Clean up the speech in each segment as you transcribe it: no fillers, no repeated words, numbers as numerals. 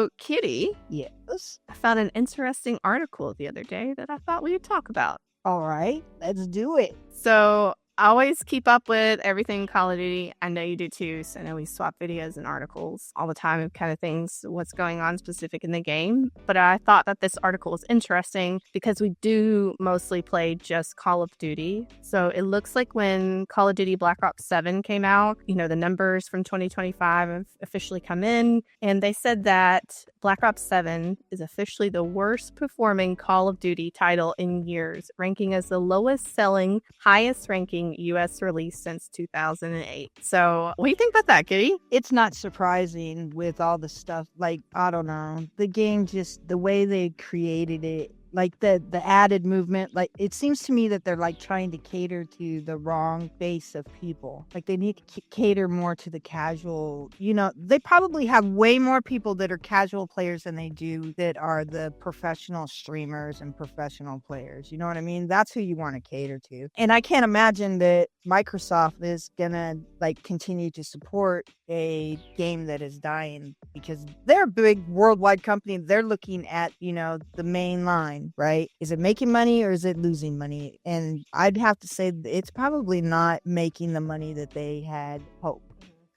So, Kitty, Yes. I found an interesting article the other day that I thought we'd talk about. All right, let's do it. So, I always keep up with everything Call of Duty. I know you do too. So I know we swap videos and articles all the time of kind of things, what's going on specific in the game. But I thought that this article was interesting because we do mostly play just Call of Duty. So it looks like when Call of Duty Black Ops 7 came out, the numbers from 2025 have officially come in. And they said that Black Ops 7 is officially the worst performing Call of Duty title in years, ranking as the lowest selling, highest ranking US release since 2008. So what do you think about that, Kitty? It's not surprising with all the stuff. Like, I don't know. The game, just the way they created it, like the added movement, like it seems to me that they're like trying to cater to the wrong base of people. Like they need to cater more to the casual, they probably have way more people that are casual players than they do that are the professional streamers and professional players. You know what I mean? That's who you want to cater to. And I can't imagine that Microsoft is gonna like continue to support a game that is dying because they're a big worldwide company. They're looking at, the main line, right? Is it making money or is it losing money? And I'd have to say it's probably not making the money that they had hoped.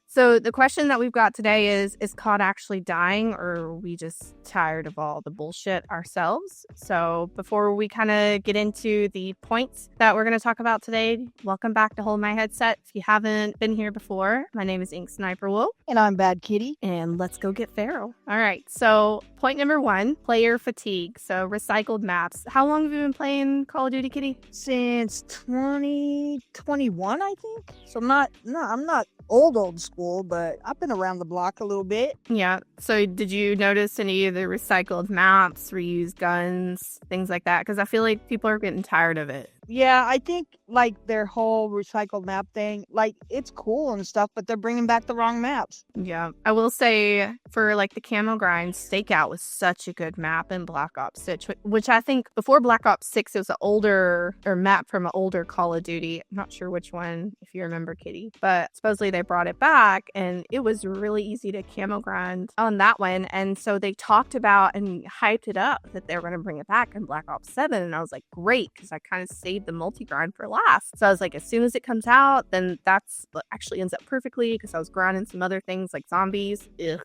So the question that we've got today is COD actually dying, or are we just tired of all the bullshit ourselves? So before we kind of get into the points that we're going to talk about today, welcome back to Hold My Headset. If you haven't been here before, my name is Ink Sniper Wolf. And I'm Bad Kitty. And let's go get Pharaoh. All right, so point number 1, player fatigue. So recycled maps. How long have you been playing Call of Duty, Kitty? Since 2021, I think. So I'm not old school, but I've been around the block a little bit. Yeah. So did you notice any of the recycled maps, reused guns, things like that? Because I feel like people are getting tired of it. Yeah, I think like their whole recycled map thing, like it's cool and stuff, but they're bringing back the wrong maps. Yeah. I will say for like the camo grind, Stakeout was such a good map in Black Ops 6, which I think before Black Ops 6, it was an older map from an older Call of Duty. I'm not sure which one, if you remember, Kitty, but supposedly they brought it back and it was really easy to camo grind on that one. And so they talked about and hyped it up that they were going to bring it back in Black Ops 7. And I was like, great, because I kind of saved the multi-grind for last. So I was like, as soon as it comes out, then that's what actually ends up perfectly, because I was grinding some other things like zombies. Ugh.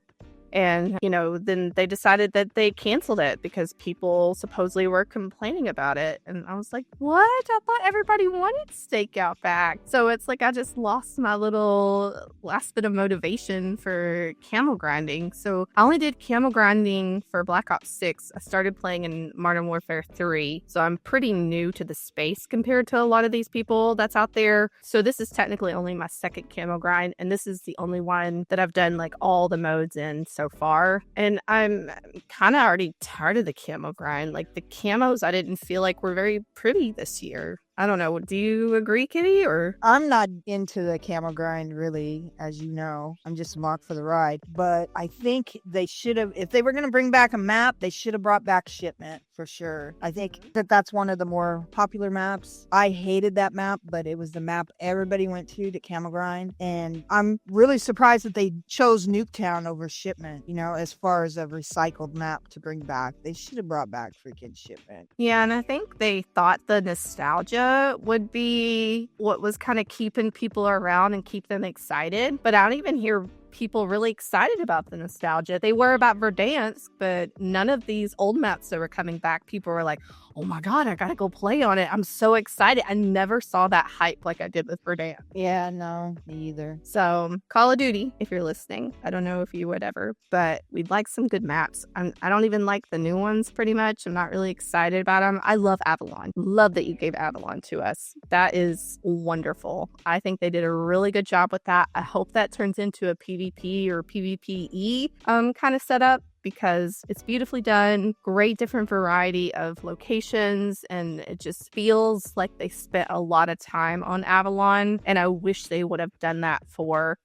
And, then they decided that they canceled it because people supposedly were complaining about it. And I was like, what? I thought everybody wanted Stakeout back. So it's like I just lost my little last bit of motivation for camo grinding. So I only did camo grinding for Black Ops 6. I started playing in Modern Warfare 3. So I'm pretty new to the space compared to a lot of these people that's out there. So this is technically only my second camo grind. And this is the only one that I've done like all the modes in so far, and I'm kind of already tired of the camo grind. Like the camos I didn't feel like were very pretty this year. I don't know. Do you agree, Kitty? Or I'm not into the camo grind, really, as you know. I'm just marked for the ride. But I think they should have, if they were going to bring back a map, they should have brought back Shipment for sure. I think that's one of the more popular maps. I hated that map, but it was the map everybody went to camo grind. And I'm really surprised that they chose Nuketown over Shipment, as far as a recycled map to bring back. They should have brought back freaking Shipment. Yeah, and I think they thought the nostalgia would be what was kind of keeping people around and keep them excited. But I don't even hear people really excited about the nostalgia. They were about Verdansk, but none of these old maps that were coming back, people were like, oh my God, I gotta go play on it. I'm so excited. I never saw that hype like I did with Verdansk. Yeah, no, me either. So Call of Duty, if you're listening, I don't know if you would ever, but we'd like some good maps. I don't even like the new ones pretty much. I'm not really excited about them. I love Avalon. Love that you gave Avalon to us. That is wonderful. I think they did a really good job with that. I hope that turns into a PvP or PvPE kind of setup, because it's beautifully done, great different variety of locations, and it just feels like they spent a lot of time on Avalon, and I wish they would have done that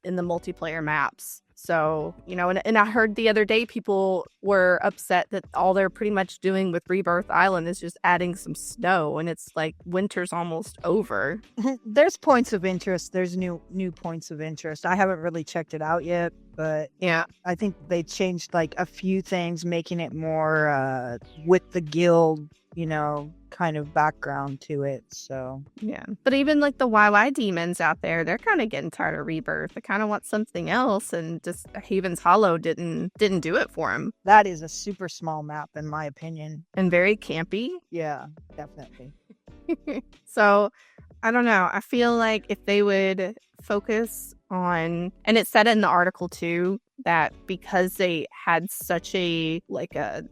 in the multiplayer maps. So, and I heard the other day people were upset that all they're pretty much doing with Rebirth Island is just adding some snow, and it's like winter's almost over. There's points of interest. There's new points of interest. I haven't really checked it out yet, but yeah, I think they changed like a few things, making it more with the guild, kind of background to it. So yeah. But even like the YY demons out there, they're kind of getting tired of Rebirth. They kind of want something else, and just Haven's Hollow didn't do it for them. That is a super small map, in my opinion, and very campy. Yeah, definitely. So I don't know. I feel like if they would focus on, and it said in the article too, that because they had such a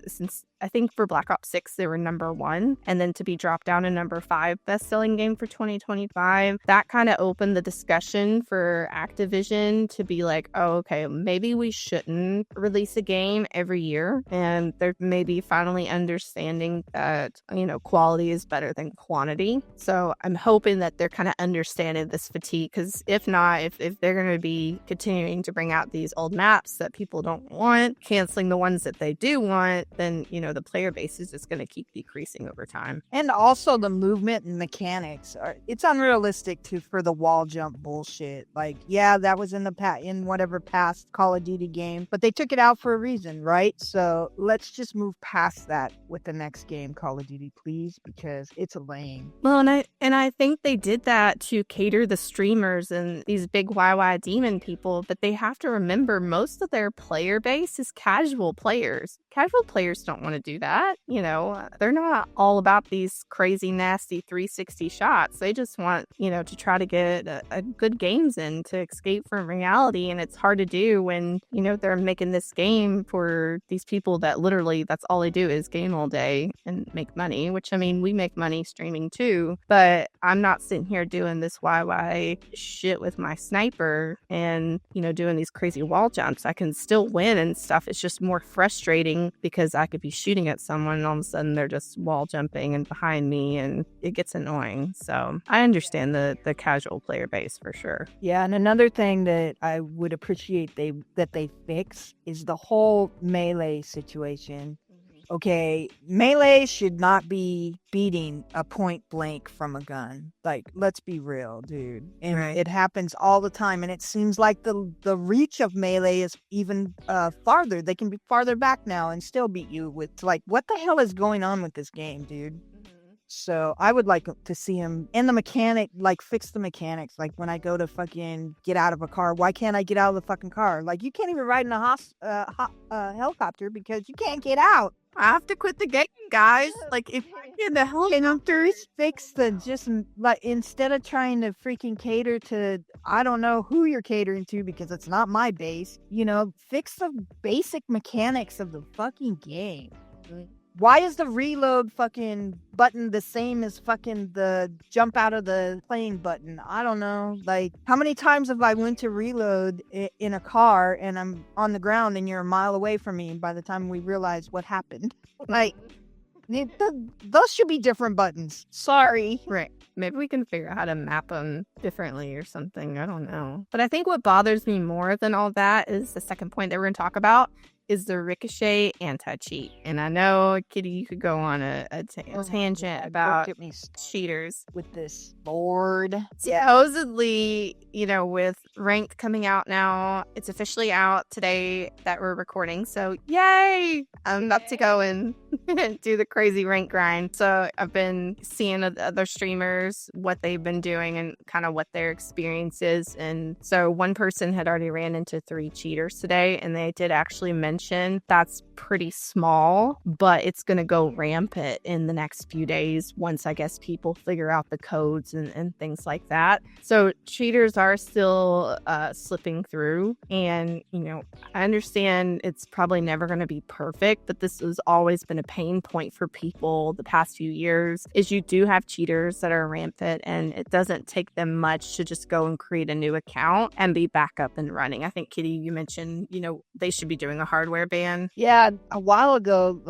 since I think for Black Ops 6 they were #1, and then to be dropped down to #5 best-selling game for 2025, that kind of opened the discussion for Activision to be like, oh, okay, maybe we shouldn't release a game every year, and they're maybe finally understanding that quality is better than quantity. So I'm hoping that they're kind of understanding this fatigue, because if not, if they're going to be continuing to bring out these old maps that people don't want, canceling the ones that they do want, then the player base is just going to keep decreasing over time. And also the movement and mechanics it's unrealistic for the wall jump bullshit. Like, yeah, that was in whatever past Call of Duty game, but they took it out for a reason, right? So let's just move past that with the next game, Call of Duty, please, because it's lame. Well, and I think they did that to cater the streamers and these big YY demon people, but they have to remember most of their player base is casual players. Casual players don't want to do that. They're not all about these crazy, nasty 360 shots. They just want, to try to get a good games in to escape from reality. And it's hard to do when, they're making this game for these people that literally that's all they do is game all day and make money, which, I mean, we make money streaming too, but I'm not sitting here doing this YY shit with my sniper and, doing these crazy wall jumps. I can still win and stuff. It's just more frustrating because I could be shooting at someone and all of a sudden they're just wall jumping and behind me, and it gets annoying. So I understand the casual player base for sure. Yeah, and another thing that I would appreciate that they fix is the whole melee situation. Okay, melee should not be beating a point blank from a gun. Like, let's be real, dude. And It happens all the time, and it seems like the reach of melee is even farther. They can be farther back now and still beat you with, like, what the hell is going on with this game, dude? So I would like to see him and the mechanic, like, fix the mechanics. Like, when I go to fucking get out of a car, why can't I get out of the fucking car? Like, you can't even ride in a helicopter because you can't get out. I have to quit the game, guys. Like, if you're in the helicopters, fix instead of trying to freaking cater to, I don't know who you're catering to because it's not my base, fix the basic mechanics of the fucking game. Why is the reload fucking button the same as fucking the jump out of the plane button? I don't know. Like, how many times have I went to reload in a car and I'm on the ground and you're a mile away from me by the time we realize what happened? Like, those should be different buttons. Sorry. Right. Maybe we can figure out how to map them differently or something. I don't know. But I think what bothers me more than all that is the second point that we're going to talk about is the Ricochet anti-cheat. And I know, Kitty, you could go on a tangent about cheaters. With this board. Supposedly, with Ranked coming out now, it's officially out today that we're recording. So, yay! I'm about to go and do the crazy rank grind. So I've been seeing other streamers, what they've been doing and kind of what their experience is. And so one person had already ran into 3 cheaters today, and they did actually mention that's pretty small, but it's going to go rampant in the next few days once, I guess, people figure out the codes and things like that. So cheaters are still slipping through, and I understand it's probably never going to be perfect, but this has always been a pain point for people the past few years is you do have cheaters that are rampant, and it doesn't take them much to just go and create a new account and be back up and running. I think, Kitty, you mentioned, they should be doing a hardware ban. Yeah, a while ago,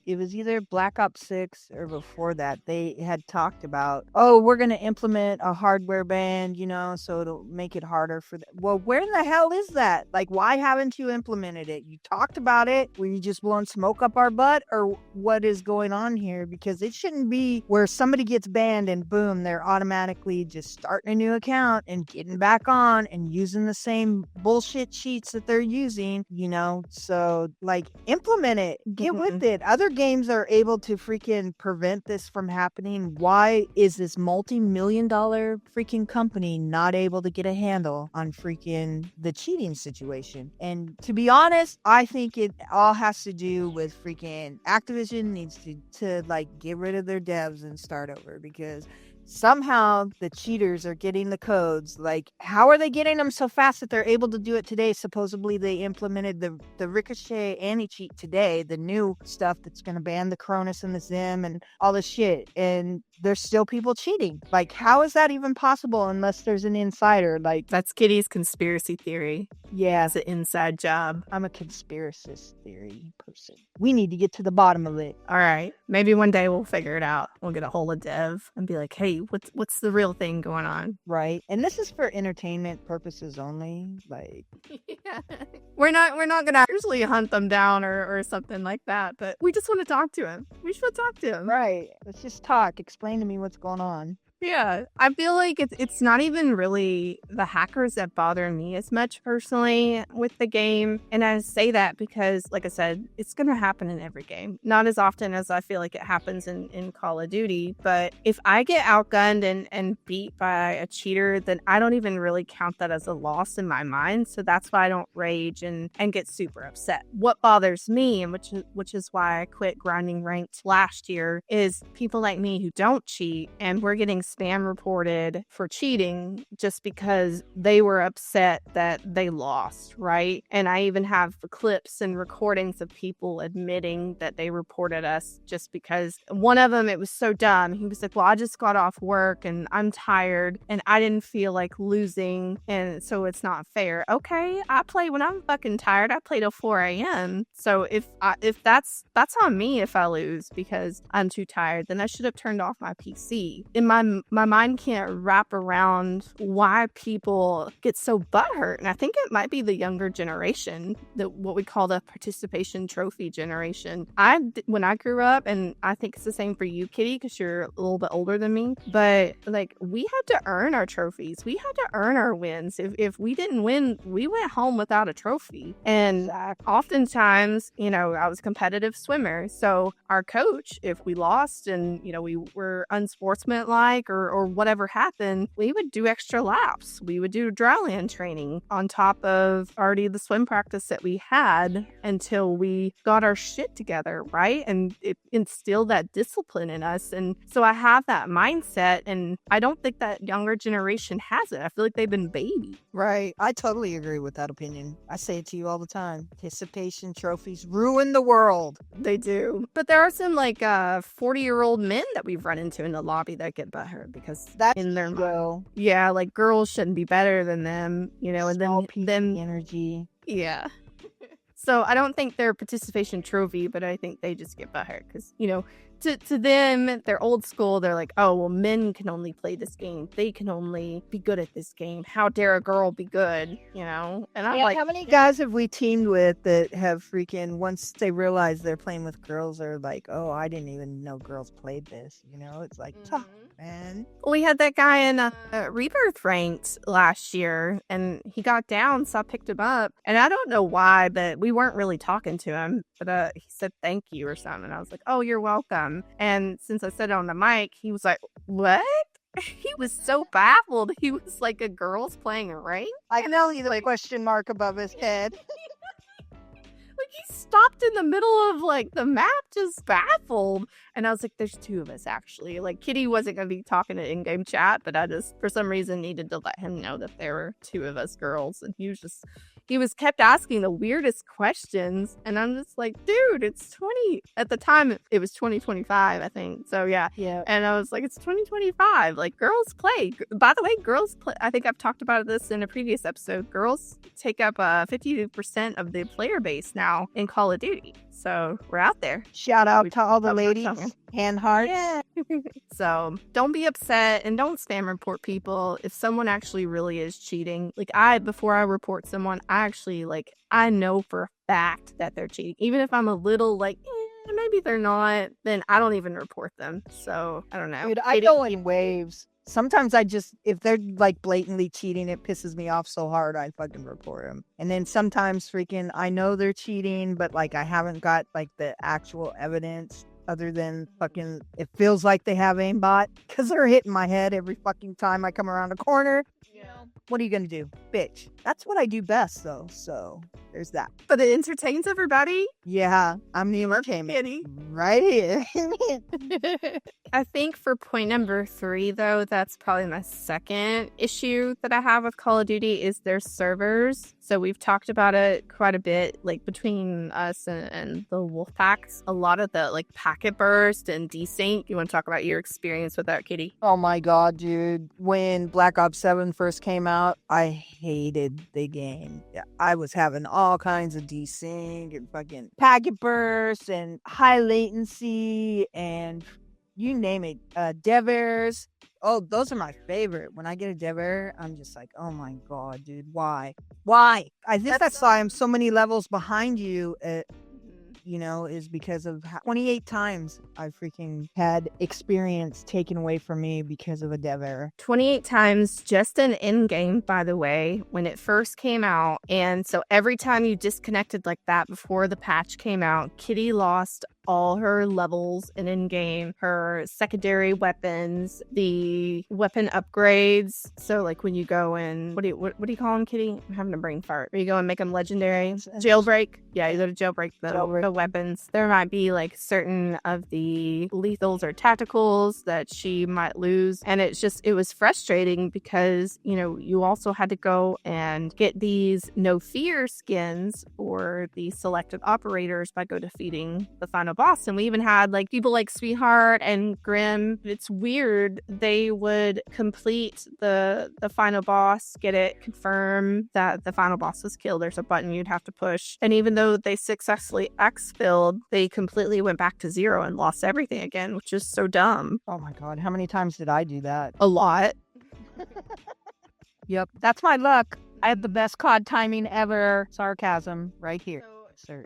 it was either Black Ops 6 or before that, they had talked about, oh, we're going to implement a hardware ban, so it'll make it harder for them. Well, where in the hell is that? Like, why haven't you implemented it? You talked about it. Were you just blowing smoke up our butt, or what is going on here? Because it shouldn't be where somebody gets banned and boom, they're automatically just starting a new account and getting back on and using the same bullshit cheats that they're using, so like implement it, get with it. Other games are able to freaking prevent this from happening. Why is this multi-million-dollar freaking company not able to get a handle on freaking the cheating situation? And to be honest, I think it all has to do with freaking Activision needs to like get rid of their devs and start over, because somehow the cheaters are getting the codes. Like, how are they getting them so fast that they're able to do it today? Supposedly they implemented the Ricochet anti-cheat today, the new stuff that's going to ban the Cronus and the Zim and all this shit, and there's still people cheating. Like, how is that even possible unless there's an insider? Like, that's Kitty's conspiracy theory. Yeah, it's an inside job. I'm a conspiracist theory person. We need to get to the bottom of it. All right, maybe one day we'll figure it out. We'll get a hold of Dev and be like, hey, what's the real thing going on? Right. And this is for entertainment purposes only. Like, yeah. We're not gonna actually hunt them down or something like that, but we just want to talk to him. We should talk to him. Right. Let's just talk. Explain to me what's going on. Yeah, I feel like it's not even really the hackers that bother me as much personally with the game. And I say that because, like I said, it's going to happen in every game. Not as often as I feel like it happens in Call of Duty. But if I get outgunned and beat by a cheater, then I don't even really count that as a loss in my mind. So that's why I don't rage and get super upset. What bothers me, and which is why I quit grinding ranked last year, is people like me who don't cheat, and we're getting spam reported for cheating just because they were upset that they lost, right? And I even have clips and recordings of people admitting that they reported us just because one of them, it was so dumb. He was like, well, I just got off work and I'm tired and I didn't feel like losing, and so it's not fair. Okay, I play when I'm fucking tired. I play till 4 a.m. So if that's on me if I lose because I'm too tired, then I should have turned off my PC. In my mind can't wrap around why people get so butthurt. And I think it might be the younger generation, what we call the participation trophy generation. When I grew up, and I think it's the same for you, Kitty, because you're a little bit older than me, but like we had to earn our trophies. We had to earn our wins. If we didn't win, we went home without a trophy. And oftentimes, I was a competitive swimmer. So our coach, if we lost and, we were unsportsmanlike or whatever happened, we would do extra laps. We would do dryland training on top of already the swim practice that we had until we got our shit together, right? And it instilled that discipline in us. And so I have that mindset, and I don't think that younger generation has it. I feel like they've been babied. Right. I totally agree with that opinion. I say it to you all the time. Participation trophies ruin the world. They do. But there are some 40-year-old men that we've run into in the lobby that get butthurt because that's in their ego. Yeah, like girls shouldn't be better than them, and then energy. Yeah. So I don't think they're a participation trophy, but I think they just get butthurt because, to them, they're old school. They're like, oh, well, men can only play this game. They can only be good at this game. How dare a girl be good, And I'm like, how many guys have we teamed with that have freaking, once they realize they're playing with girls, are like, oh, I didn't even know girls played this. It's like, tough, man. We had that guy in Rebirth ranked last year, and he got down, so I picked him up. And I don't know why, but we weren't really talking to him. But he said thank you or something. And I was like, oh, you're welcome. And since I said it on the mic, he was like, what? He was so baffled. He was like, a girl's playing a rank? I can only the question mark above his head. Like, he stopped in the middle of the map, just baffled. And I was like, there's two of us actually. Like, Kitty wasn't going to be talking to in-game chat, but I just for some reason needed to let him know that there were two of us girls. And he was just he was kept asking the weirdest questions. And I'm just like, dude, it's 20. At the time, it was 2025, I think. So yeah. Yeah. And I was like, it's 2025. Like, girls play. By the way, girls play. I think I've talked about this in a previous episode. Girls take up 52% of the player base now in Call of Duty. So we're out there. Shout out to all the ladies. Hand hearts. Yeah. So don't be upset and don't spam report people if someone actually really is cheating. Like, before I report someone, I know for a fact that they're cheating. Even if I'm a little like, maybe they're not, then I don't even report them. So I don't know. Dude, I go in waves. Sometimes if they're like blatantly cheating, it pisses me off so hard I fucking report them. And then sometimes freaking I know they're cheating, but like I haven't got like the actual evidence other than fucking it feels like they have aimbot because they're hitting my head every fucking time I come around a corner. Yeah. What are you gonna do, bitch? That's what I do best though. So there's that. But it entertains everybody. Yeah, I'm the entertainment Kitty. right here. I think for point number 3, though, that's probably my second issue that I have with Call of Duty is their servers. So we've talked about it quite a bit, like between us and the wolf packs. A lot of the like packet burst and desync. You want to talk about your experience with that, Kitty? Oh my god, dude. When Black Ops 7 first came out, I hated the game. Yeah, I was having all kinds of desync and fucking packet bursts and high latency and you name it. Dev errors. Oh, those are my favorite. When I get a dev error, I'm just like, oh my god, dude, why? Why? I think that's why I'm so many levels behind you. Is because of 28 times I freaking had experience taken away from me because of a dev error. 28 times just in in-game, by the way, when it first came out. And so every time you disconnected like that before the patch came out, Kitty lost all her levels in-game, her secondary weapons, the weapon upgrades. So like when you go in, what do you call them, Kitty? I'm having a brain fart. Where you go and make them legendary? Jailbreak. Yeah, you go to jailbreak the weapons. There might be like certain of the lethals or tacticals that she might lose. And it was frustrating because, you also had to go and get these no fear skins for the selected operators by defeating the final boss. And we even had like people like Sweetheart and Grim. It's weird. They would complete the final boss, get it confirmed that the final boss was killed. There's a button you'd have to push. And even though they successfully exfilled, they completely went back to 0 and lost everything again, which is so dumb. Oh my god, how many times did I do that? A lot. Yep, that's my luck. I have the best COD timing ever. Sarcasm right here.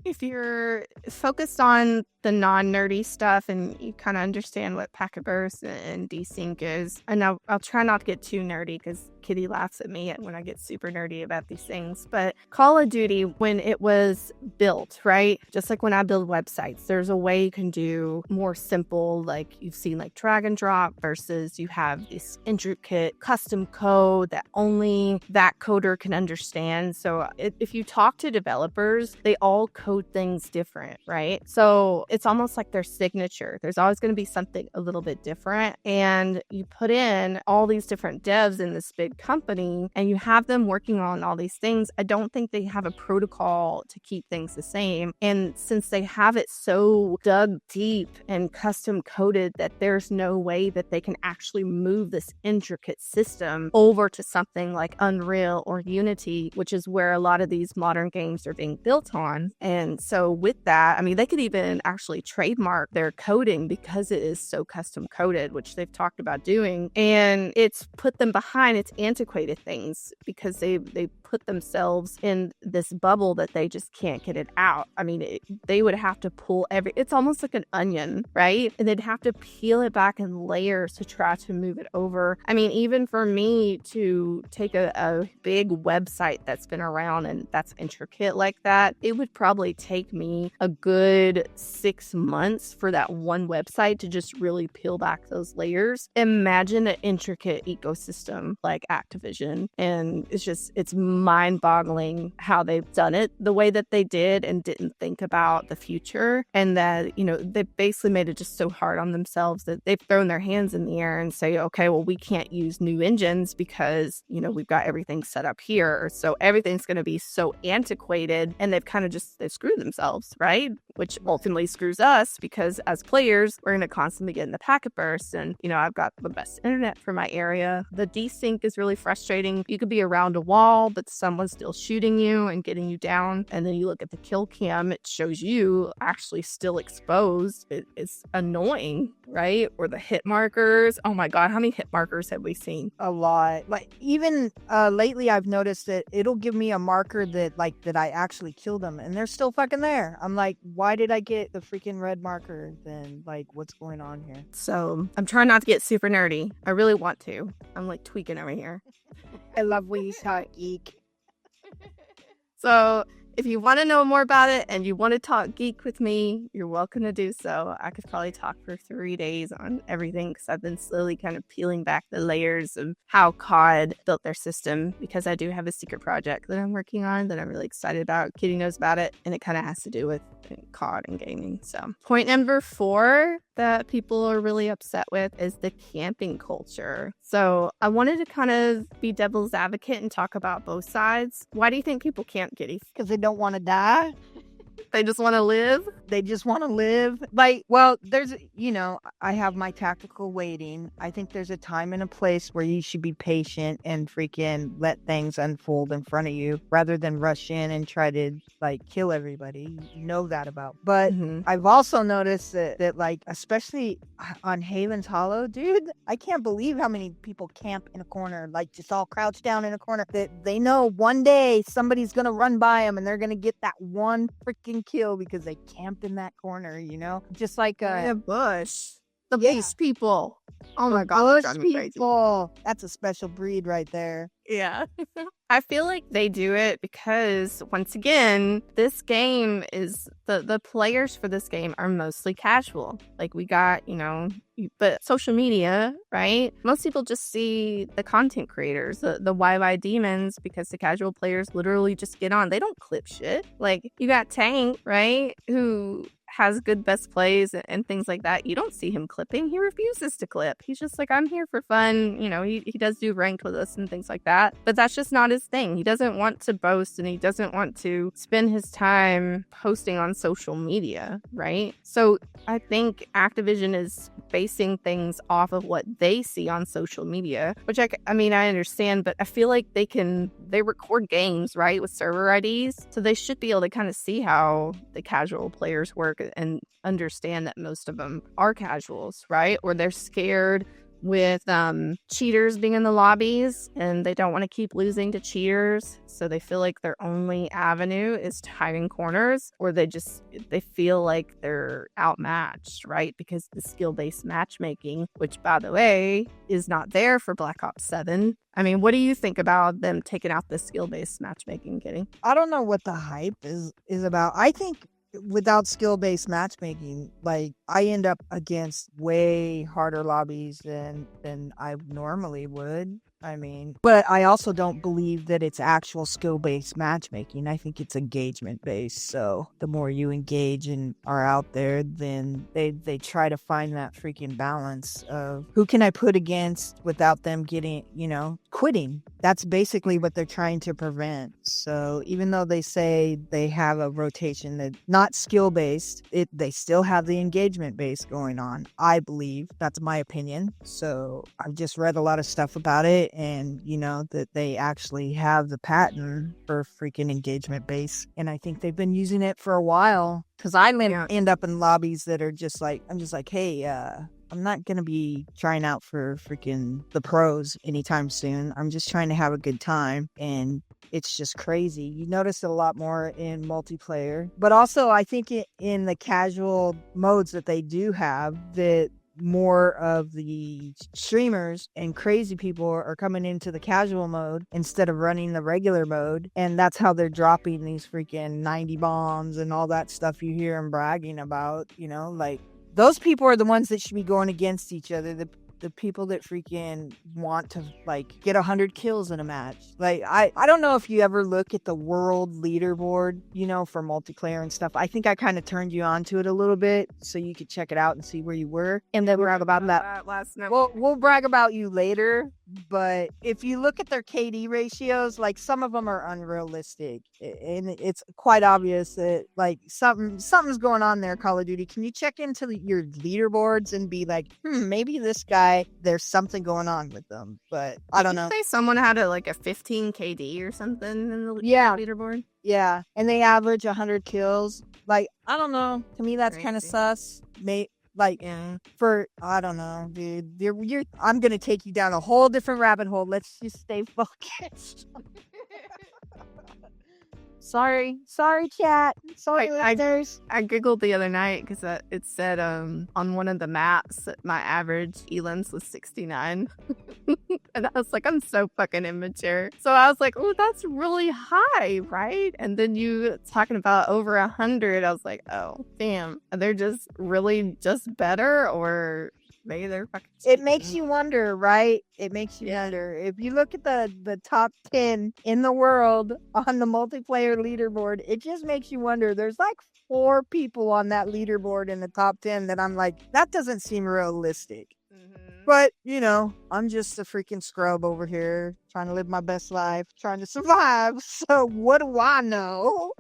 If you're focused on the non-nerdy stuff and you kind of understand what packet burst and desync is, and I'll try not to get too nerdy because Kitty laughs at me when I get super nerdy about these things, but Call of Duty, when it was built, right? Just like when I build websites, there's a way you can do more simple, like you've seen like drag and drop versus you have this intricate custom code that only that coder can understand. So if you talk to developers, they all code things different, right? So it's almost like their signature. There's always going to be something a little bit different. And you put in all these different devs in this big company and you have them working on all these things. I don't think they have a protocol to keep things the same. And since they have it so dug deep and custom coded that there's no way that they can actually move this intricate system over to something like Unreal or Unity, which is where a lot of these modern games are being built on. And so with that, I mean, they could even actually trademark their coding because it is so custom coded, which they've talked about doing. And it's put them behind its antiquated things because they put themselves in this bubble that they just can't get it out. I mean, they would have to pull it's almost like an onion, right? And they'd have to peel it back in layers to try to move it over. I mean, even for me to take a big website that's been around and that's intricate like that, it would probably take me a good 6 months for that one website to just really peel back those layers. Imagine an intricate ecosystem like Activision, and it's mind-boggling how they've done it the way that they did and didn't think about the future. And that, they basically made it just so hard on themselves that they've thrown their hands in the air and say, okay, well, we can't use new engines because, we've got everything set up here. So everything's going to be so antiquated, and they've kind of they screwed themselves, right? Which ultimately screws us because as players, we're going to constantly get in the packet bursts. And, I've got the best internet for my area. The desync is really frustrating. You could be around a wall, but someone's still shooting you and getting you down. And then you look at the kill cam, it shows you actually still exposed. It's annoying, right? Or the hit markers. Oh my God, how many hit markers have we seen? A lot. Like even lately I've noticed that it'll give me a marker that I actually killed them and they're still fucking there. I'm like, why did I get the freaking red marker? Then what's going on here? So I'm trying not to get super nerdy. I really want to. I'm like tweaking over here. I love when you talk geek. So if you want to know more about it and you want to talk geek with me, you're welcome to do so. I could probably talk for 3 days on everything because I've been slowly kind of peeling back the layers of how COD built their system, because I do have a secret project that I'm working on that I'm really excited about. Kitty knows about it, and it kind of has to do with COD and gaming. So point number 4 that people are really upset with is the camping culture. So I wanted to kind of be devil's advocate and talk about both sides. Why do you think people camp, Kitty? Because they don't want to die. They just want to live. They just want to live. There's, I have my tactical waiting. I think there's a time and a place where you should be patient and freaking let things unfold in front of you rather than rush in and try to kill everybody. You know that about. But I've also noticed that especially on Haven's Hollow, dude, I can't believe how many people camp in a corner, just all crouched down in a corner. That they know one day somebody's going to run by them and they're going to get that one freaking kill because they camped in that corner, just like the bush. The bush people. Oh my God. Bush people. That's a special breed right there. Yeah. I feel like they do it because, once again, this game is the players for this game are mostly casual. We got, but social media, right? Most people just see the content creators, the YY demons, because the casual players literally just get on. They don't clip shit. You got Tank, right? Who has good best plays and things like that. You don't see him clipping. He refuses to clip. He's just like, I'm here for fun. He does do ranked with us and things like that. But that's just not his thing. He doesn't want to boast and he doesn't want to spend his time posting on social media, right? So I think Activision is basing things off of what they see on social media, which I understand, but I feel like they record games, right, with server IDs. So they should be able to kind of see how the casual players work and understand that most of them are casuals, right? Or they're scared with cheaters being in the lobbies and they don't want to keep losing to cheaters, so they feel like their only avenue is to hide in corners, or they feel like they're outmatched, right? Because the skill-based matchmaking, which by the way is not there for Black Ops 7. What do you think about them taking out the skill-based matchmaking, Kitty? I don't know what the hype is about. I think without skill-based matchmaking, I end up against way harder lobbies than I normally would. But I also don't believe that it's actual skill-based matchmaking. I think it's engagement-based. So the more you engage and are out there, then they try to find that freaking balance of who can I put against without them getting, quitting. That's basically what they're trying to prevent. So even though they say they have a rotation that's not skill-based, they still have the engagement-based going on. I believe. That's my opinion. So I've just read a lot of stuff about it. And that they actually have the patent for freaking engagement base, and I think they've been using it for a while. Because I end up in lobbies that are just I'm just like, hey, I'm not gonna be trying out for freaking the pros anytime soon. I'm just trying to have a good time, and it's just crazy. You notice it a lot more in multiplayer, but also I think in the casual modes that they do have, that more of the streamers and crazy people are coming into the casual mode instead of running the regular mode, and that's how they're dropping these freaking 90 bombs and all that stuff you hear them bragging about. Those people are the ones that should be going against each other. The the people that freaking want to like get 100 kills in a match. Like I don't know if you ever look at the world leaderboard, you know, for multiplayer and stuff. I think I kind of turned you on to it a little bit so you could check it out and see where you were. And then brag about that last night. We'll brag about you later, but if you look at their KD ratios, like some of them are unrealistic, and it's quite obvious that like something's going on there. Call of Duty, can you check into your leaderboards and be like, maybe this guy, there's something going on with them, but I don't know. Say someone had like a 15 KD or something in the leaderboard. Yeah, and they average 100 kills. Like, I don't know. To me, that's kind of sus. For I don't know, dude. I'm gonna take you down a whole different rabbit hole. Let's just stay focused. Sorry, chat. Sorry, listeners. I giggled the other night because it said on one of the maps that my average ELIMS was 69. And I was like, I'm so fucking immature. So I was like, oh, that's really high, right? And then you talking about over 100. I was like, oh, damn. Are they just really just better, or maybe they're fucking... It makes you wonder, right? It makes you wonder. If you look at the top 10 in the world on the multiplayer leaderboard, it just makes you wonder. There's like 4 people on that leaderboard in the top 10 that I'm like, that doesn't seem realistic. But, you know, I'm just a freaking scrub over here trying to live my best life, trying to survive. So what do I know?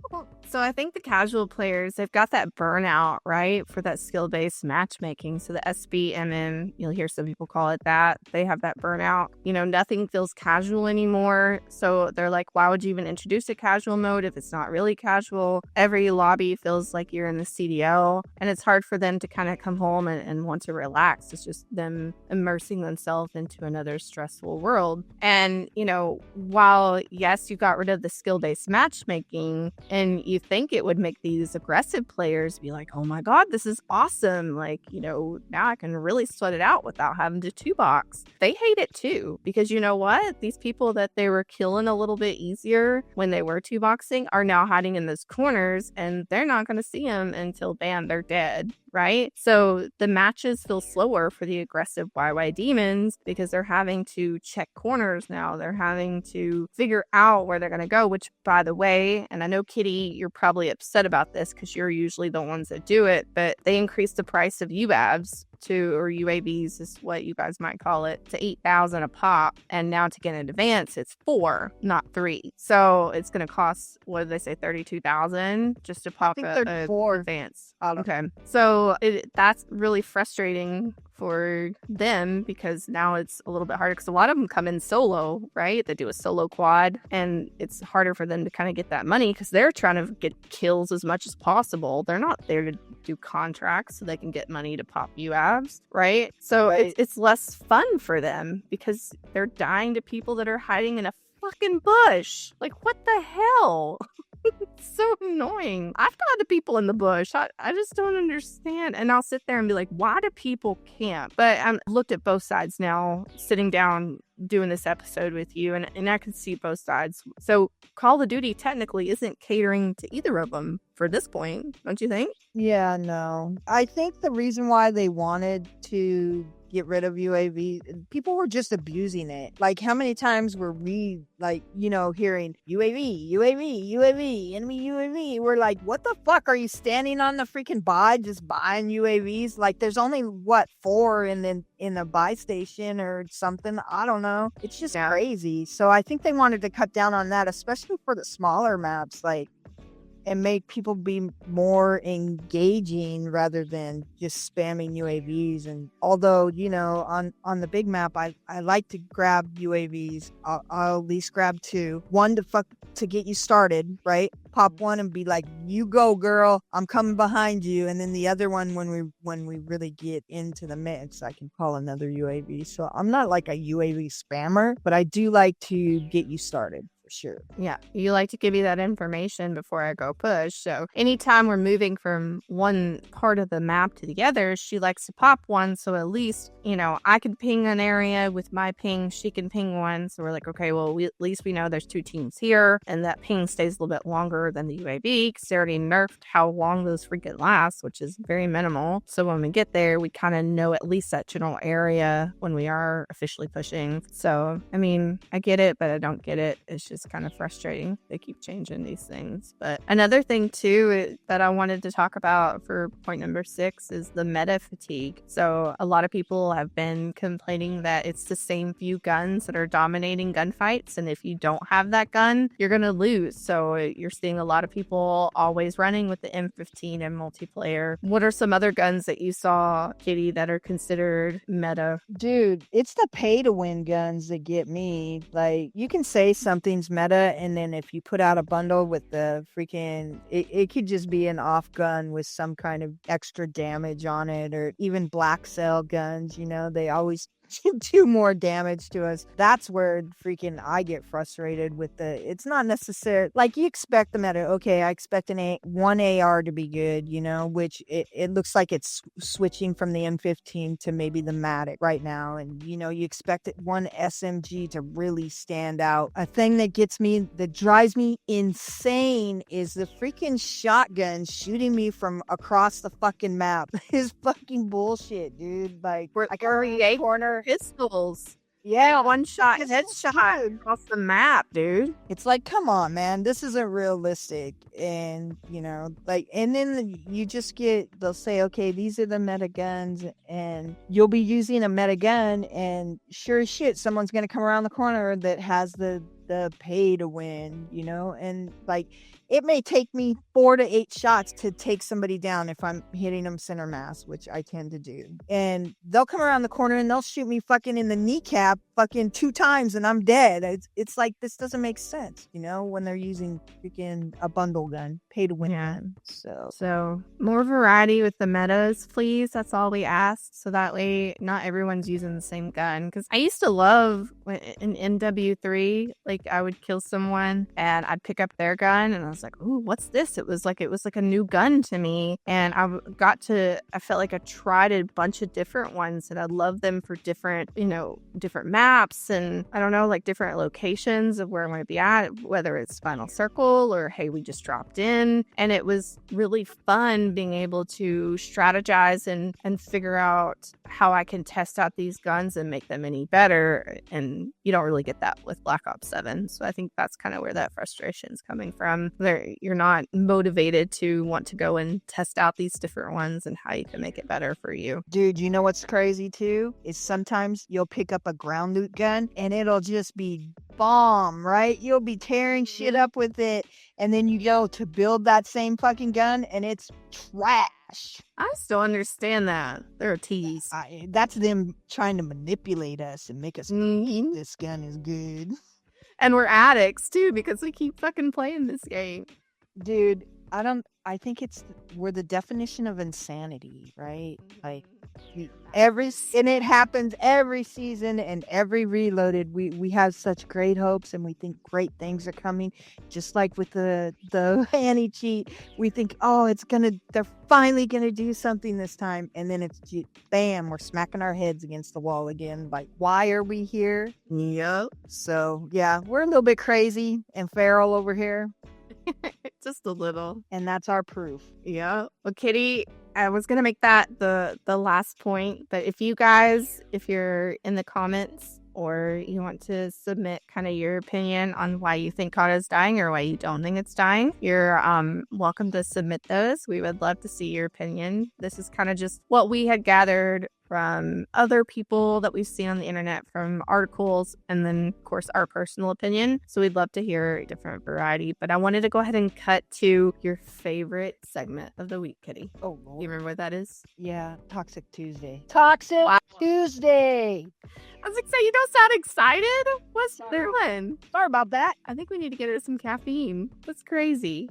So I think the casual players, they've got that burnout, right, for that skill-based matchmaking. So the SBMM, you'll hear some people call it that. They have that burnout. You know, nothing feels casual anymore. So they're like, why would you even introduce a casual mode if it's not really casual? Every lobby feels like you're in the CDL, and it's hard for them to kind of come home and want to relax. It's just them immersing themselves into another stressful world. And, you know, while, yes, you got rid of the skill-based matchmaking, and you think it would make these aggressive players be like, oh my God, this is awesome. Like, you know, now I can really sweat it out without having to 2-box. They hate it too, because you know what? These people that they were killing a little bit easier when they were 2-boxing are now hiding in those corners, and they're not going to see them until, bam, they're dead. Right? So the matches feel slower for the aggressive YY demons because they're having to check corners now. They're having to figure out where they're going to go, which, by the way, and I know, Kitty, you're probably upset about this because you're usually the ones that do it, but they increased the price of UAVs or UAVs is what you guys might call it, to 8,000 a pop. And now to get an advance, it's 4, not 3. So it's going to cost, what did they say, 32,000 just to pop a 4 advance. Okay. So that's really frustrating for them because now it's a little bit harder because a lot of them come in solo, right? They do a solo quad, and it's harder for them to kind of get that money because they're trying to get kills as much as possible. They're not there to do contracts so they can get money to pop UAVs, right? So it's less fun for them because they're dying to people that are hiding in a fucking bush. Like, what the hell? It's so annoying. I've gone to people in the bush. I just don't understand. And I'll sit there and be like, why do people camp? But I've looked at both sides now, sitting down doing this episode with you, and I can see both sides. So Call of Duty technically isn't catering to either of them for this point, don't you think? Yeah, no. I think the reason why they wanted to get rid of UAV, people were just abusing it. Like, how many times were we, like, you know, hearing UAV, enemy UAV? We're like, what the fuck? Are you standing on the freaking buy just buying UAVs? Like, there's only, 4 in a buy station or something. I don't know. It's just crazy. So I think they wanted to cut down on that, especially for the smaller maps, like, and make people be more engaging rather than just spamming UAVs. And although, you know, on the big map, I like to grab UAVs. I'll at least grab 2. One to get you started, right? Pop one and be like, you go, girl, I'm coming behind you. And then the other one, when we really get into the mix, I can call another UAV. So I'm not like a UAV spammer, but I do like to get you started. sure. Yeah, you like to give me that information before I go push. So anytime we're moving from one part of the map to the other, she likes to pop one. So at least, I can ping an area with my ping. She can ping one. So we're like, okay, well, at least we know there's 2 teams here. And that ping stays a little bit longer than the UAV because they already nerfed how long those freaking last, which is very minimal. So when we get there, we kind of know at least that general area when we are officially pushing. So, I mean, I get it, but I don't get it. It's just kind of frustrating. They keep changing these things. But another thing too that I wanted to talk about for point number 6 is the meta fatigue. So a lot of people have been complaining that it's the same few guns that are dominating gunfights, and if you don't have that gun, you're gonna lose. So you're seeing a lot of people always running with the M15 in multiplayer. What are some other guns that you saw, Kitty, that are considered meta? Dude, it's the pay to win guns that get me. Like, you can say something's meta, and then if you put out a bundle with the freaking, it could just be an off gun with some kind of extra damage on it, or even black cell guns, they always do more damage to us. That's where freaking I get frustrated with it's not necessary. Like, you expect the meta. Okay, I expect one AR to be good, which it looks like it's switching from the M15 to maybe the Matic right now. And, you expect one SMG to really stand out. A thing that drives me insane is the freaking shotgun shooting me from across the fucking map. Is fucking bullshit, dude. Like, We're I go around the corner. Pistols. Yeah, one shot headshot across the map, dude. It's like, come on, man, this isn't realistic. And and then you just they'll say, okay, these are the meta guns, and you'll be using a meta gun, and sure as shit, someone's gonna come around the corner that has the pay to win, and like, it may take me 4 to 8 shots to take somebody down if I'm hitting them center mass, which I tend to do. And they'll come around the corner and they'll shoot me fucking in the kneecap fucking 2 times and I'm dead. It's like, this doesn't make sense, when they're using freaking a bundle gun, pay to win gun. So more variety with the metas, please. That's all we ask. So that way not everyone's using the same gun. Because I used to love in MW3, like, I would kill someone and I'd pick up their gun and I was like, ooh, what's this? It was like a new gun to me. And I felt like I tried a bunch of different ones, and I love them for different maps, and I don't know, like different locations of where I might be at, whether it's Final Circle or, hey, we just dropped in. And it was really fun being able to strategize and figure out how I can test out these guns and make them any better. And you don't really get that with Black Ops 7. So I think that's kind of where that frustration is coming from. You're not motivated to want to go and test out these different ones and how you can make it better for you. Dude, you know what's crazy too? Is sometimes you'll pick up a ground loot gun and it'll just be bomb, right? You'll be tearing shit up with it, and then you go to build that same fucking gun and it's trash. I still understand that. They're a tease. That's them trying to manipulate us and make us think this gun is good. And we're addicts too, because we keep fucking playing this game. Dude, I think we're the definition of insanity, right? Like, and it happens every season and every Reloaded. We have such great hopes and we think great things are coming. Just like with the anti-cheat, we think, oh, they're finally gonna do something this time, and then it's just, bam, we're smacking our heads against the wall again. Like, why are we here? Yep. So yeah, we're a little bit crazy and feral over here. Just a little. And that's our proof. Yeah. Well, Kitty, I was going to make that the last point, but if you're in the comments or you want to submit kind of your opinion on why you think COD is dying or why you don't think it's dying, you're welcome to submit those. We would love to see your opinion. This is kind of just what we had gathered from other people that we've seen on the internet, from articles, and then, of course, our personal opinion. So we'd love to hear a different variety. But I wanted to go ahead and cut to your favorite segment of the week, Kitty. Oh, Lord. You remember what that is? Yeah, Toxic Tuesday. Toxic Tuesday! I was excited. You don't sound excited. What's there? Sorry about that. I think we need to get her some caffeine. That's crazy.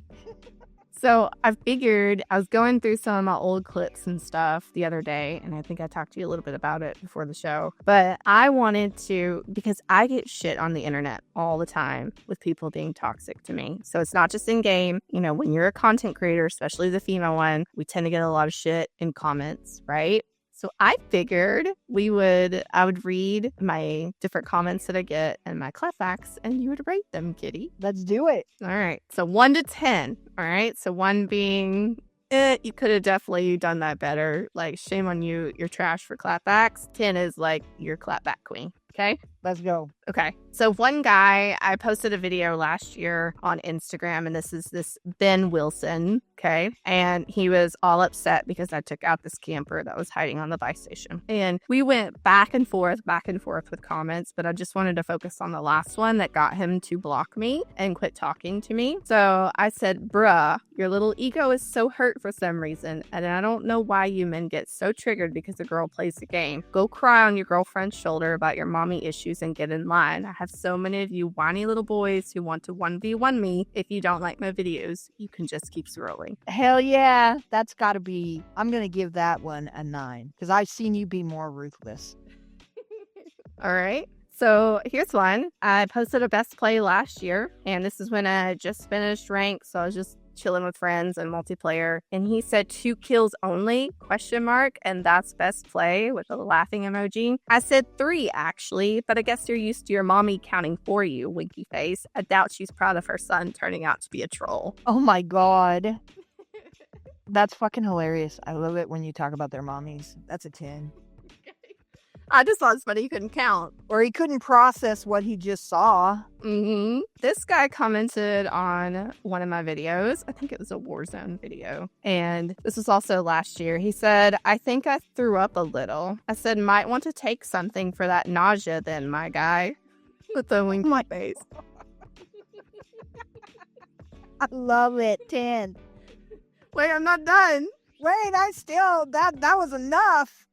So I figured I was going through some of my old clips and stuff the other day, and I think I talked to you a little bit about it before the show, but I wanted to, because I get shit on the internet all the time with people being toxic to me. So it's not just in game. You know, when you're a content creator, especially the female one, we tend to get a lot of shit in comments, right? So I figured I would read my different comments that I get and my Clefacts, and you would rate them, Kitty. Let's do it. All right. So 1 to 10. All right. So 1 being, you could have definitely done that better. Like, shame on you. You're trash for clapbacks. 10 is like, you're clapback queen. Okay. Let's go. Okay. So one guy, I posted a video last year on Instagram, and this is this Ben Wilson. Okay. And he was all upset because I took out this camper that was hiding on the buy station. And we went back and forth with comments, but I just wanted to focus on the last one that got him to block me and quit talking to me. So I said, bruh, your little ego is so hurt for some reason. And I don't know why you men get so triggered because a girl plays the game. Go cry on your girlfriend's shoulder about your mommy issues and get in line. I have so many of you whiny little boys who want to 1v1 me. If you don't like my videos, you can just keep scrolling. Hell yeah. That's got to be, I'm going to give that one a 9 because I've seen you be more ruthless. All right. So here's one. I posted a best play last year, and this is when I just finished rank. So I was just chilling with friends and multiplayer, and he said 2 kills only ? And that's best play with a laughing emoji. I said 3 actually, but I guess you're used to your mommy counting for you, winky face. I doubt she's proud of her son turning out to be a troll. Oh my god. That's fucking hilarious. I love it when you talk about their mommies. That's a 10. I just thought it's funny he couldn't count. Or he couldn't process what he just saw. This guy commented on one of my videos. I think it was a Warzone video. And this was also last year. He said, I think I threw up a little. I said, might want to take something for that nausea then, my guy. With the wink in my face. I love it. 10. Wait, I'm not done. Wait, that was enough.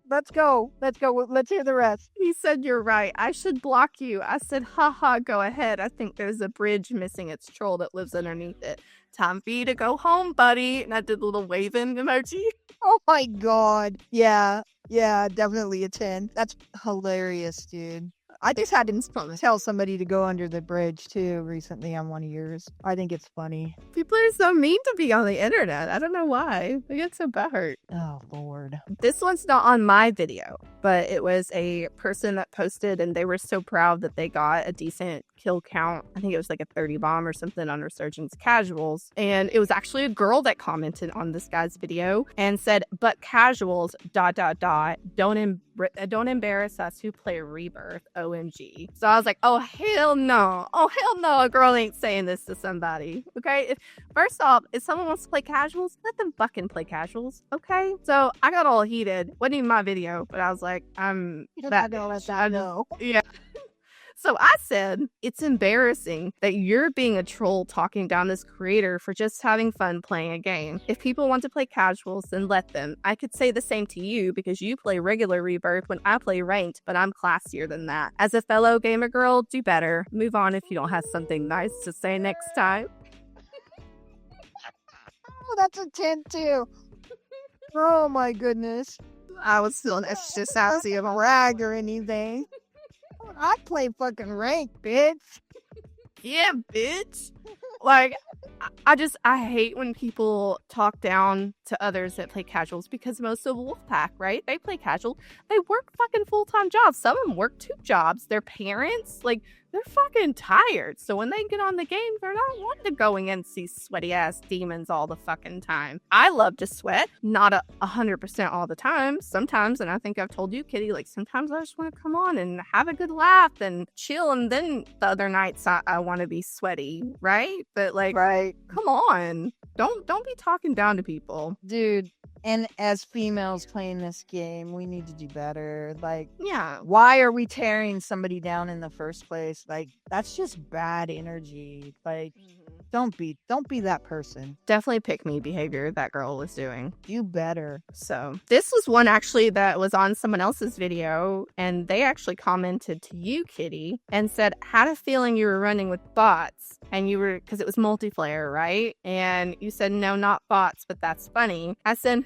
Let's go. Let's hear the rest. He said, you're right. I should block you. I said, haha, go ahead. I think there's a bridge missing its troll that lives underneath it. Time for you to go home, buddy. And I did a little waving emoji. Oh my god. Yeah, definitely a 10. That's hilarious, dude. I just had to tell somebody to go under the bridge, too, recently on one of yours. I think it's funny. People are so mean to be on the internet. I don't know why. They get so butthurt. Oh, Lord. This one's not on my video, but it was a person that posted, and they were so proud that they got a decent kill count. I think it was like a 30 bomb or something on Resurgence Casuals. And it was actually a girl that commented on this guy's video and said, but casuals, ... don't embarrass us who play Rebirth, OMG. So I was like, oh, hell no. Oh, hell no. A girl ain't saying this to somebody. Okay? First off, if someone wants to play casuals, let them fucking play casuals. Okay? So I got all heated. Wasn't even my video, but I was like, I'm that bitch. I know. Yeah. So I said, it's embarrassing that you're being a troll talking down this creator for just having fun playing a game. If people want to play casuals, then let them. I could say the same to you because you play regular Rebirth when I play ranked, but I'm classier than that. As a fellow gamer girl, do better. Move on if you don't have something nice to say next time. Oh, that's a 10 too. Oh my goodness. I was feeling extra sassy of a rag or anything. I play fucking rank, bitch. Yeah, bitch. Like, I hate when people talk down to others that play casuals because most of Wolfpack, right? They play casual. They work fucking full-time jobs. Some of them work 2 jobs. Their parents, like, they're fucking tired. So when they get on the game, they're not wanting to go against these sweaty-ass demons all the fucking time. I love to sweat. Not 100% all the time. Sometimes, and I think I've told you, Kitty, like, sometimes I just want to come on and have a good laugh and chill. And then the other nights I want to be sweaty, right? But, like, right. Come on. Don't be talking down to people. Dude, and as females playing this game, we need to do better. Like, yeah. Why are we tearing somebody down in the first place? Like, that's just bad energy. Like, Don't be that person. Definitely pick me behavior that girl was doing. You better. So this was one actually that was on someone else's video, and they actually commented to you, Kitty, and said, had a feeling you were running with bots, and you were, because it was multiplayer, right? And you said, no, not bots, but that's funny. I said,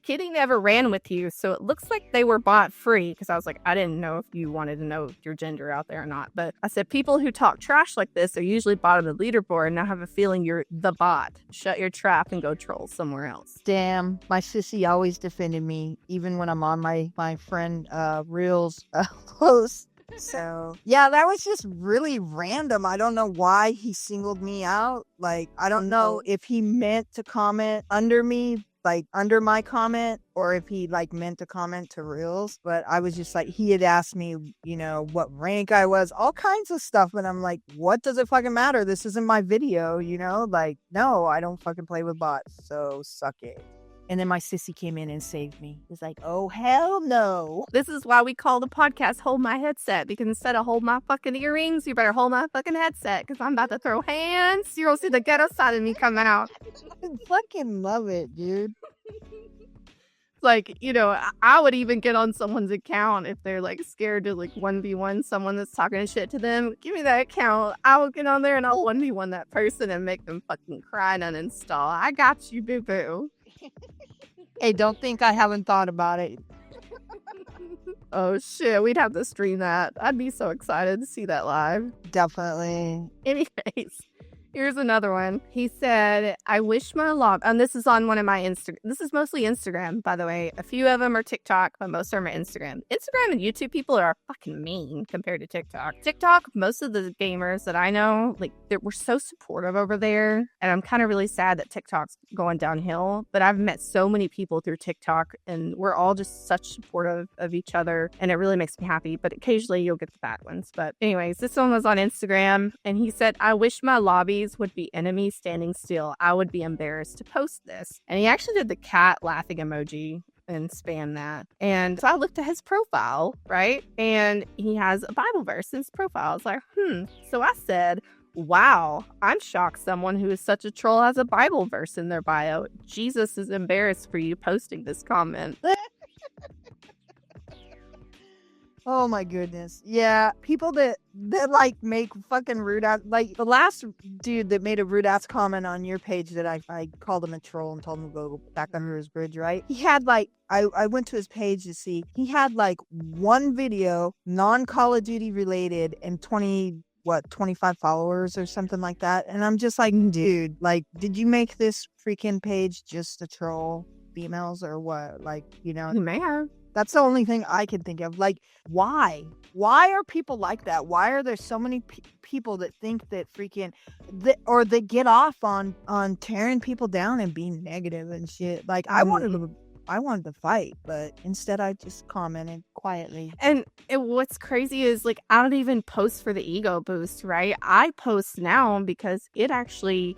Kitty never ran with you, so it looks like they were bot free, because I was like, I didn't know if you wanted to know your gender out there or not. But I said, people who talk trash like this are usually bottom of the leaderboard, and I have a feeling you're the bot. Shut your trap and go troll somewhere else. Damn, my sissy always defended me, even when I'm on my friend Reel's post. So yeah, that was just really random. I don't know why he singled me out. Like, I don't know if he meant to comment under me, like under my comment, or if he like meant to comment to Reels. But I was just like, he had asked me, you know, what rank I was, all kinds of stuff, and I'm like, what does it fucking matter? This isn't my video, you know? Like, no, I don't fucking play with bots, so suck it. And then my sissy came in and saved me. It's like, oh, hell no. This is why we call the podcast Hold My Headset, because instead of hold my fucking earrings, you better hold my fucking headset, because I'm about to throw hands. You'll see the ghetto side of me come out. I fucking love it, dude. Like, you know, I would even get on someone's account if they're like scared to like 1v1 someone that's talking shit to them. Give me that account. I will get on there and I'll 1v1 that person and make them fucking cry and uninstall. I got you, boo-boo. Hey, don't think I haven't thought about it. Oh shit, we'd have to stream that. I'd be so excited to see that live. Definitely. Anyways, here's another one. He said, I wish my log, and this is on one of my Instagram. This is mostly Instagram, by the way. A few of them are TikTok, but most of them are Instagram. Instagram and YouTube people are fucking mean compared to TikTok. TikTok, most of the gamers that I know, like, we're so supportive over there. And I'm kind of really sad that TikTok's going downhill. But I've met so many people through TikTok, and we're all just such supportive of each other. And it really makes me happy. But occasionally you'll get the bad ones. But anyways, this one was on Instagram. And he said, I wish my lobby would be enemies standing still. I would be embarrassed to post this. And he actually did the cat laughing emoji and spam that. And so I looked at his profile, right? And he has a Bible verse in his profile. I was like, So I said, wow, I'm shocked someone who is such a troll has a Bible verse in their bio. Jesus is embarrassed for you posting this comment. Oh my goodness. Yeah, people that like make fucking rude ass, like the last dude that made a rude ass comment on your page that I called him a troll and told him to go back under his bridge, right? He had like, I went to his page to see, he had like one video, non-Call of Duty related, and 25 followers or something like that. And I'm just like, dude, like, did you make this freaking page just to troll females or what? Like, you know? You may have. That's the only thing I can think of. Like, why? Why are people like that? Why are there so many people that think that freaking, or they get off on tearing people down and being negative and shit? Like, I wanted to fight, but instead I just commented quietly. And what's crazy is, like, I don't even post for the ego boost, right? I post now because it actually,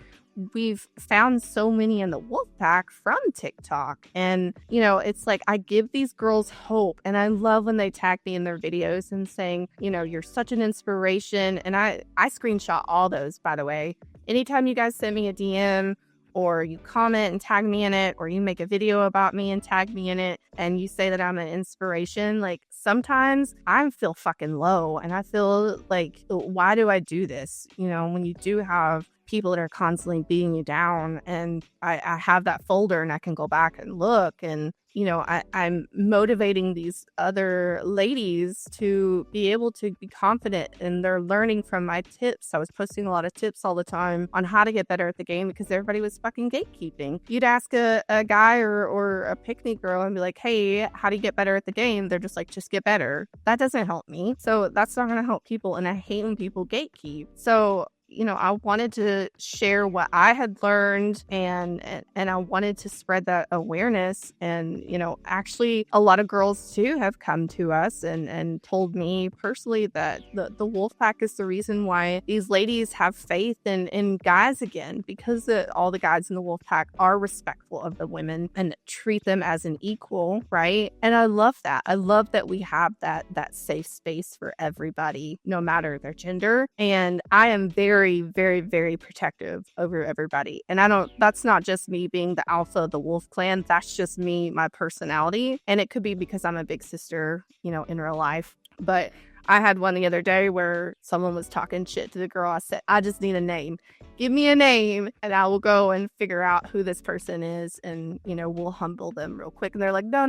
we've found so many in the wolf pack from TikTok. And, you know, it's like I give these girls hope. And I love when they tag me in their videos and saying, you know, you're such an inspiration. And I screenshot all those, by the way. Anytime you guys send me a DM or you comment and tag me in it, or you make a video about me and tag me in it, and you say that I'm an inspiration, like, sometimes I feel fucking low and I feel like, why do I do this? You know, when you do have people that are constantly beating you down, and I have that folder and I can go back and look, and, you know, I'm motivating these other ladies to be able to be confident, and they're learning from my tips. I was posting a lot of tips all the time on how to get better at the game because everybody was fucking gatekeeping. You'd ask a guy or a pick-me girl and be like, hey, how do you get better at the game? They're just like, just get better. That doesn't help me. So that's not going to help people, and I hate when people gatekeep. So, you know, I wanted to share what I had learned, and I wanted to spread that awareness. And, you know, actually a lot of girls too have come to us and told me personally that the wolf pack is the reason why these ladies have faith in guys again, because all the guys in the wolf pack are respectful of the women and treat them as an equal, right? And I love that. I love that we have that safe space for everybody, no matter their gender. And I am very very, very, very protective over everybody. And that's not just me being the alpha of the wolf clan. That's just me, my personality. And it could be because I'm a big sister, in real life. But I had one the other day where someone was talking shit to the girl. I said, I just need a name. Give me a name and I will go and figure out who this person is and, we'll humble them real quick. And they're like, no,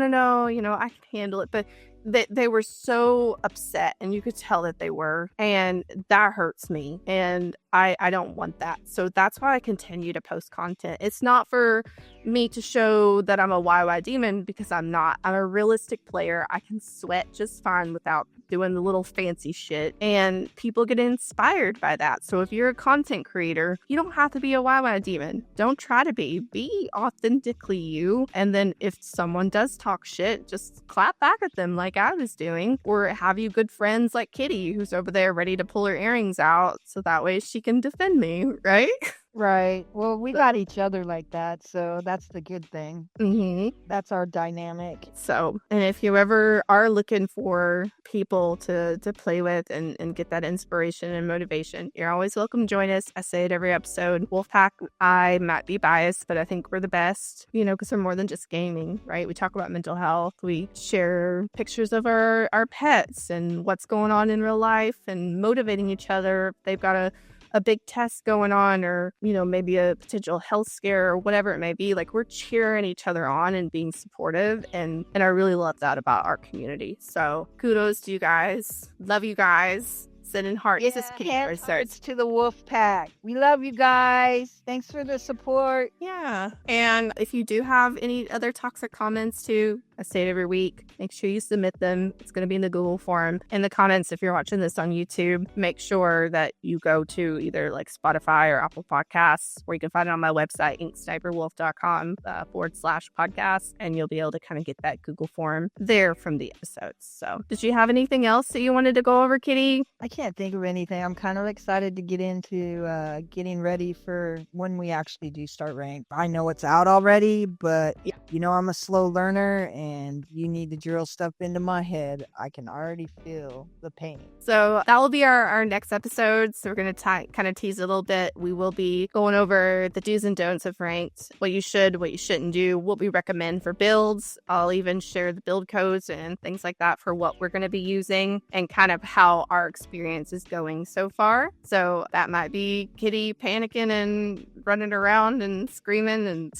I can handle it. But they were so upset and you could tell that they were. And that hurts me. And I don't want that. So that's why I continue to post content. It's not for me to show that I'm a YY demon because I'm not. I'm a realistic player. I can sweat just fine without doing the little fancy shit. And people get inspired by that. So if you're a content creator, you don't have to be a YY demon. Don't try to be. Be authentically you. And then if someone does talk shit, just clap back at them like I was doing. Or have you good friends like Kitty, who's over there ready to pull her earrings out so that way she can defend me, right? Right. Well, we got each other like that, so that's the good thing. Mm-hmm. That's our dynamic. So, and if you ever are looking for people to play with and get that inspiration and motivation, you're always welcome to join us. I say it every episode. Wolfpack, I might be biased, but I think we're the best, because we're more than just gaming, right? We talk about mental health. We share pictures of our pets and what's going on in real life and motivating each other. They've got a big test going on or, maybe a potential health scare or whatever it may be. Like we're cheering each other on and being supportive. And I really love that about our community. So kudos to you guys. Love you guys. Sending hearts hearts to the wolf pack. We love you guys. Thanks for the support. Yeah. And if you do have any other toxic comments too, I say it every week, make sure you submit them. It's going to be in the Google form. In the comments, if you're watching this on YouTube, make sure that you go to either like Spotify or Apple Podcasts, or you can find it on my website, inksniperwolf.com /podcast. And you'll be able to kind of get that Google form there from the episodes. So did you have anything else that you wanted to go over, Kitty? I can't think of anything. I'm kind of excited to get into getting ready for when we actually do start rank. I know it's out already, but I'm a slow learner and you need to drill stuff into my head. I can already feel the pain. So that will be our next episode. So we're going to kind of tease a little bit. We will be going over the do's and don'ts of ranked, what you should, what you shouldn't do, what we recommend for builds. I'll even share the build codes and things like that for what we're going to be using and kind of how our experience is going so far. So that might be Kitty panicking and running around and screaming and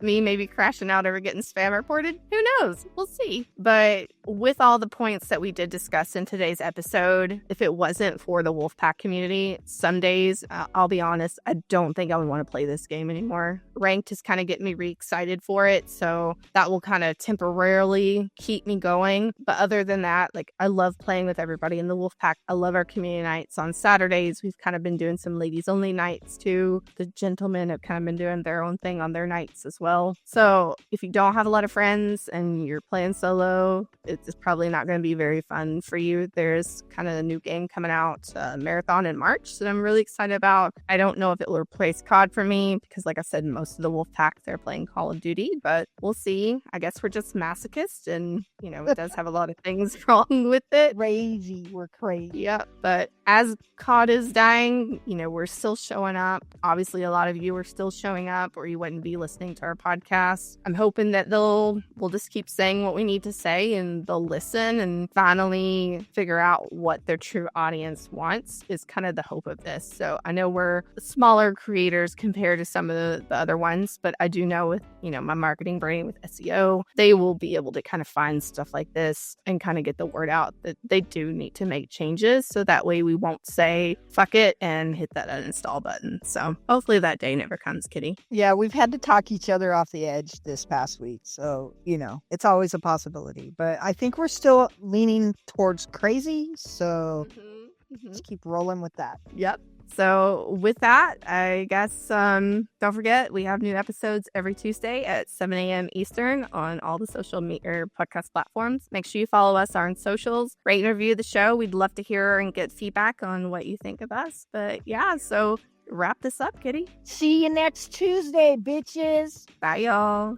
me maybe crashing out over getting spam reported. Who knows? We'll see. But with all the points that we did discuss in today's episode, if it wasn't for the Wolfpack community, some days, I'll be honest, I don't think I would want to play this game anymore. Ranked is kind of getting me re-excited for it, so that will kind of temporarily keep me going. But other than that, like I love playing with everybody in the Wolfpack. I love our community nights on Saturdays. We've kind of been doing some ladies only nights too. The gentlemen have kind of been doing their own thing on their nights as well. So if you don't have a lot of friends and you're playing solo, it's probably not going to be very fun for you. There's kind of a new game coming out, Marathon in March, that I'm really excited about. I don't know if it will replace COD for me because, like I said, most of the Wolfpack, they're playing Call of Duty, but we'll see. I guess we're just masochists and, it does have a lot of things wrong with it. Crazy. We're crazy. Yeah, but as COD is dying, we're still showing up. Obviously, a lot of you are still showing up or you wouldn't be listening to our podcast. I'm hoping that we'll just keep saying what we need to say and they'll listen and finally figure out what their true audience wants is kind of the hope of this. So I know we're smaller creators compared to some of the other ones, but I do know with, my marketing brain with SEO, they will be able to kind of find stuff like this and kind of get the word out that they do need to make changes. So that way we won't say fuck it and hit that uninstall button. So hopefully that day never comes, Kitty. Yeah, we've had to talk each other off the edge this past week. So, it's always a possibility. But I think we're still leaning towards crazy. So let's keep rolling with that. Yep. So with that, I guess, don't forget, we have new episodes every Tuesday at 7 a.m. Eastern on all the social media or podcast platforms. Make sure you follow us on socials, rate and review the show. We'd love to hear and get feedback on what you think of us. But yeah, so wrap this up, Kitty. See you next Tuesday, bitches. Bye, y'all.